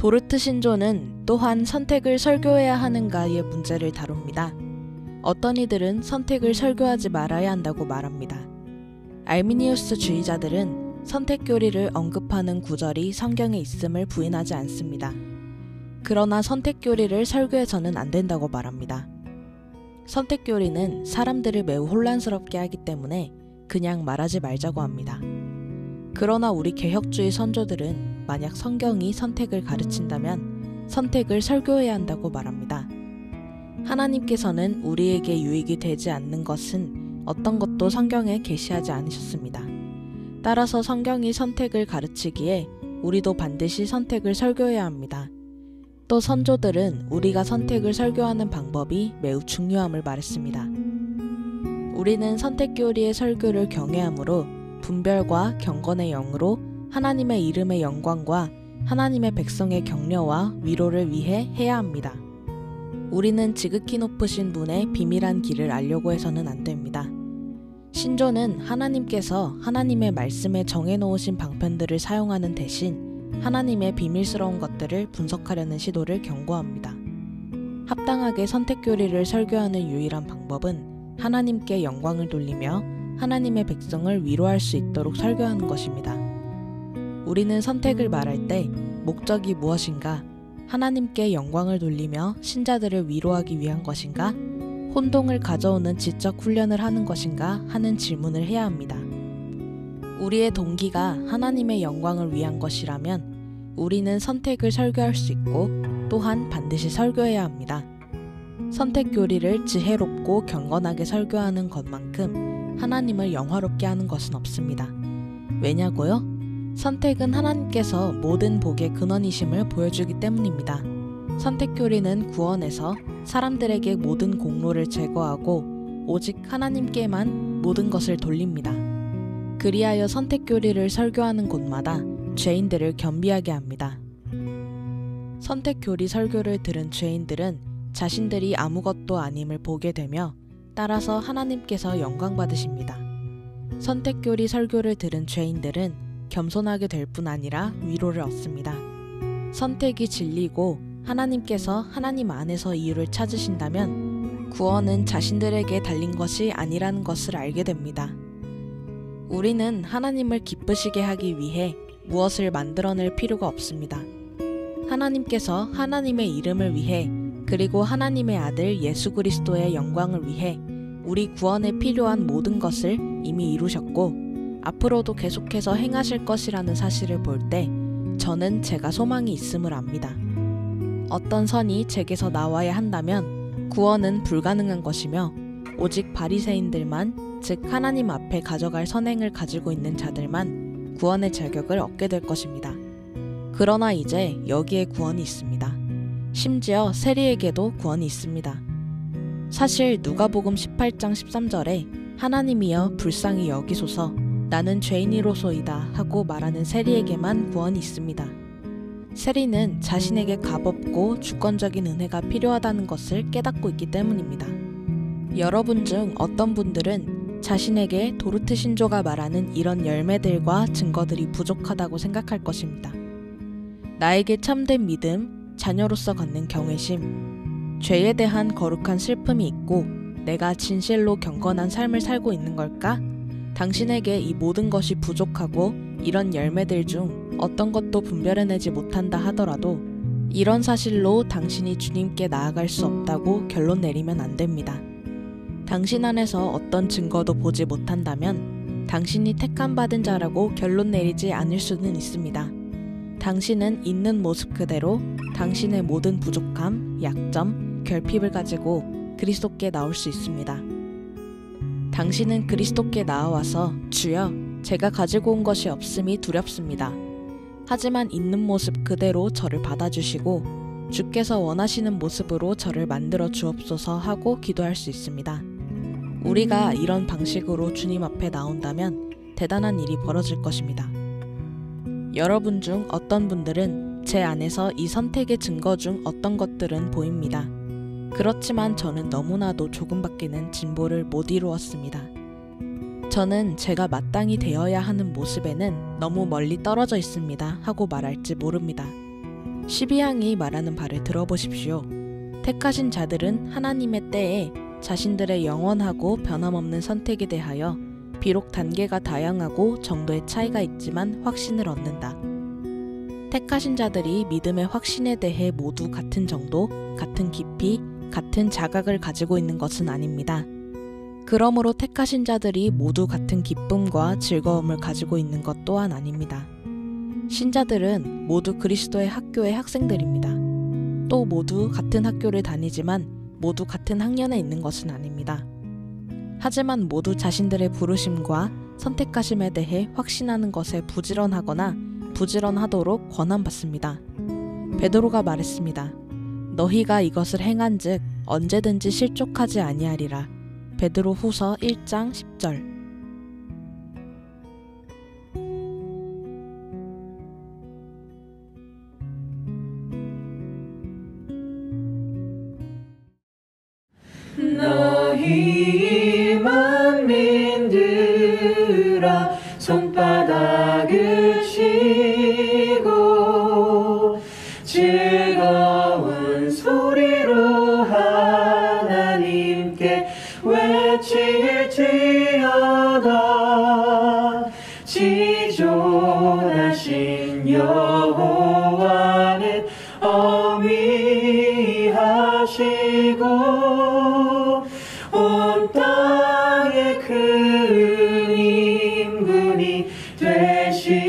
도르트 신조는 또한 선택을 설교해야 하는가의 문제를 다룹니다. 어떤 이들은 선택을 설교하지 말아야 한다고 말합니다. 알미니우스 주의자들은 선택 교리를 언급하는 구절이 성경에 있음을 부인하지 않습니다. 그러나 선택 교리를 설교해서는 안 된다고 말합니다. 선택 교리는 사람들을 매우 혼란스럽게 하기 때문에 그냥 말하지 말자고 합니다. 그러나 우리 개혁주의 선조들은 만약 성경이 선택을 가르친다면 선택을 설교해야 한다고 말합니다. 하나님께서는 우리에게 유익이 되지 않는 것은 어떤 것도 성경에 계시하지 않으셨습니다. 따라서 성경이 선택을 가르치기에 우리도 반드시 선택을 설교해야 합니다. 또 선조들은 우리가 선택을 설교하는 방법이 매우 중요함을 말했습니다. 우리는 선택 교리의 설교를 경외함으로 분별과 경건의 영으로 하나님의 이름의 영광과 하나님의 백성의 격려와 위로를 위해 해야 합니다. 우리는 지극히 높으신 분의 비밀한 길을 알려고 해서는 안 됩니다. 신조는 하나님께서 하나님의 말씀에 정해놓으신 방편들을 사용하는 대신 하나님의 비밀스러운 것들을 분석하려는 시도를 경고합니다. 합당하게 선택 교리를 설교하는 유일한 방법은 하나님께 영광을 돌리며 하나님의 백성을 위로할 수 있도록 설교하는 것입니다. 우리는 선택을 말할 때 목적이 무엇인가? 하나님께 영광을 돌리며 신자들을 위로하기 위한 것인가? 혼동을 가져오는 지적 훈련을 하는 것인가? 하는 질문을 해야 합니다. 우리의 동기가 하나님의 영광을 위한 것이라면 우리는 선택을 설교할 수 있고 또한 반드시 설교해야 합니다. 선택 교리를 지혜롭고 경건하게 설교하는 것만큼 하나님을 영화롭게 하는 것은 없습니다. 왜냐고요? 선택은 하나님께서 모든 복의 근원이심을 보여주기 때문입니다. 선택 교리는 구원에서 사람들에게 모든 공로를 제거하고 오직 하나님께만 모든 것을 돌립니다. 그리하여 선택 교리를 설교하는 곳마다 죄인들을 겸비하게 합니다. 선택 교리 설교를 들은 죄인들은 자신들이 아무것도 아님을 보게 되며 따라서 하나님께서 영광 받으십니다. 선택 교리 설교를 들은 죄인들은 겸손하게 될 뿐 아니라 위로를 얻습니다. 선택이 진리고 하나님께서 하나님 안에서 이유를 찾으신다면 구원은 자신들에게 달린 것이 아니라는 것을 알게 됩니다. 우리는 하나님을 기쁘시게 하기 위해 무엇을 만들어낼 필요가 없습니다. 하나님께서 하나님의 이름을 위해 그리고 하나님의 아들 예수 그리스도의 영광을 위해 우리 구원에 필요한 모든 것을 이미 이루셨고 앞으로도 계속해서 행하실 것이라는 사실을 볼 때 저는 제가 소망이 있음을 압니다. 어떤 선이 제게서 나와야 한다면 구원은 불가능한 것이며 오직 바리새인들만 즉 하나님 앞에 가져갈 선행을 가지고 있는 자들만 구원의 자격을 얻게 될 것입니다. 그러나 이제 여기에 구원이 있습니다. 심지어 세리에게도 구원이 있습니다. 사실 누가복음 18장 13절에 하나님이여 불쌍히 여기소서 나는 죄인이로소이다 하고 말하는 세리에게만 구원이 있습니다. 세리는 자신에게 값없고 주권적인 은혜가 필요하다는 것을 깨닫고 있기 때문입니다. 여러분 중 어떤 분들은 자신에게 도르트 신조가 말하는 이런 열매들과 증거들이 부족하다고 생각할 것입니다. 나에게 참된 믿음, 자녀로서 갖는 경외심, 죄에 대한 거룩한 슬픔이 있고 내가 진실로 경건한 삶을 살고 있는 걸까? 당신에게 이 모든 것이 부족하고 이런 열매들 중 어떤 것도 분별해내지 못한다 하더라도 이런 사실로 당신이 주님께 나아갈 수 없다고 결론 내리면 안 됩니다. 당신 안에서 어떤 증거도 보지 못한다면 당신이 택함받은 자라고 결론 내리지 않을 수는 있습니다. 당신은 있는 모습 그대로 당신의 모든 부족함, 약점, 결핍을 가지고 그리스도께 나올 수 있습니다. 당신은 그리스도께 나아와서 주여, 제가 가지고 온 것이 없음이 두렵습니다. 하지만 있는 모습 그대로 저를 받아주시고 주께서 원하시는 모습으로 저를 만들어 주옵소서 하고 기도할 수 있습니다. 우리가 이런 방식으로 주님 앞에 나온다면 대단한 일이 벌어질 것입니다. 여러분 중 어떤 분들은 제 안에서 이 선택의 증거 중 어떤 것들은 보입니다. 그렇지만 저는 너무나도 조금밖에는 진보를 못 이루었습니다. 저는 제가 마땅히 되어야 하는 모습에는 너무 멀리 떨어져 있습니다 하고 말할지 모릅니다. 12항이 말하는 바를 들어보십시오. 택하신 자들은 하나님의 때에 자신들의 영원하고 변함없는 선택에 대하여 비록 단계가 다양하고 정도의 차이가 있지만 확신을 얻는다. 택하신 자들이 믿음의 확신에 대해 모두 같은 정도, 같은 깊이, 같은 자각을 가지고 있는 것은 아닙니다. 그러므로 택하신 자들이 모두 같은 기쁨과 즐거움을 가지고 있는 것 또한 아닙니다. 신자들은 모두 그리스도의 학교의 학생들입니다. 또 모두 같은 학교를 다니지만 모두 같은 학년에 있는 것은 아닙니다. 하지만 모두 자신들의 부르심과 선택하심에 대해 확신하는 것에 부지런하거나 부지런하도록 권한받습니다. 베드로가 말했습니다. 너희가 이것을 행한즉 언제든지 실족하지 아니하리라. 베드로 후서 1장 10절. 너희 만민들아 손바닥을 치고 즐거운 소리로 하나님께 외칠지어다. 지존하신 여호와는 어미하시고 온 땅에 큰 임금이 되시리로다.